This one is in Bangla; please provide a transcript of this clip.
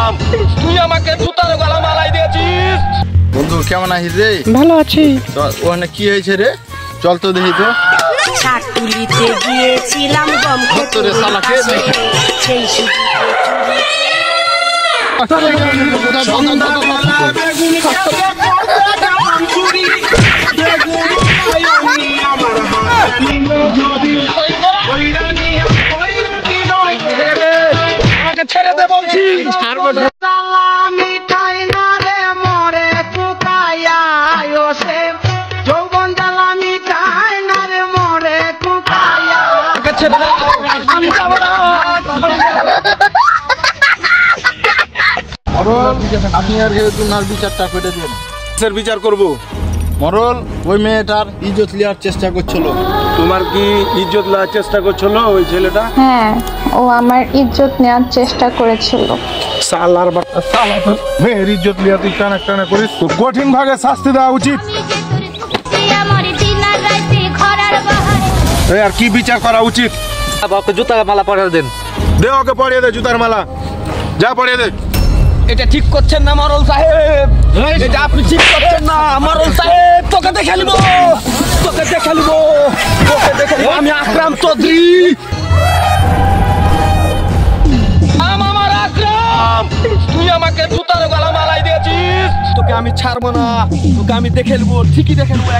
আকরাম, তুই আমাকে জুতার গলা মালাই দিয়েছিস। বন্ধু কেমন আছিস রে? ভালো আছি। ওখানে কি হয়েছে রে? চল তো দেখি তো। ছাকুলিতে গিয়েছিলাম গম খেতে তোরে শালা কে সেই ছেড়ে দে বলছি। আপনি আর তোমার বিচারটা করে দিন। কিসের বিচার করব? মরল ওই মেয়েটার ইজ্জত নেওয়ার চেষ্টা করছিল। তোমার কি ইজ্জত নেওয়ার চেষ্টা করছিল ওই ছেলেটা? হ্যাঁ, ও আমার ইজ্জত নেওয়ার চেষ্টা করেছিল। সালার বাচ্চা, সালা মেয়ের ইজ্জত লিয়া তুই টানা টানা করিস, তোর কঠিন ভাবে শাস্তি দেওয়া উচিত। এই আর কি বিচার করা উচিত? বাপকে জুতার মালা পরিয়ে দেন। দে ওকে পরিয়ে দে জুতার মালা, যা পরিয়ে দে। এটা ঠিক করছেন না মরল সাহেব, এটা আপনি ঠিক করছেন না মরল সাহেব। তোকে দেখে নিব, তোকে দেখে নিব, তোকে দেখে নিব। আমি আকরাম চৌধুরী। আমার আকরাম, তুই আমাকে জুতার গলা মালাই দিয়েছিস। তোকে আমি ছাড়বো না, তোকে আমি দেখে নেবো, ঠিকই দেখে নেবো।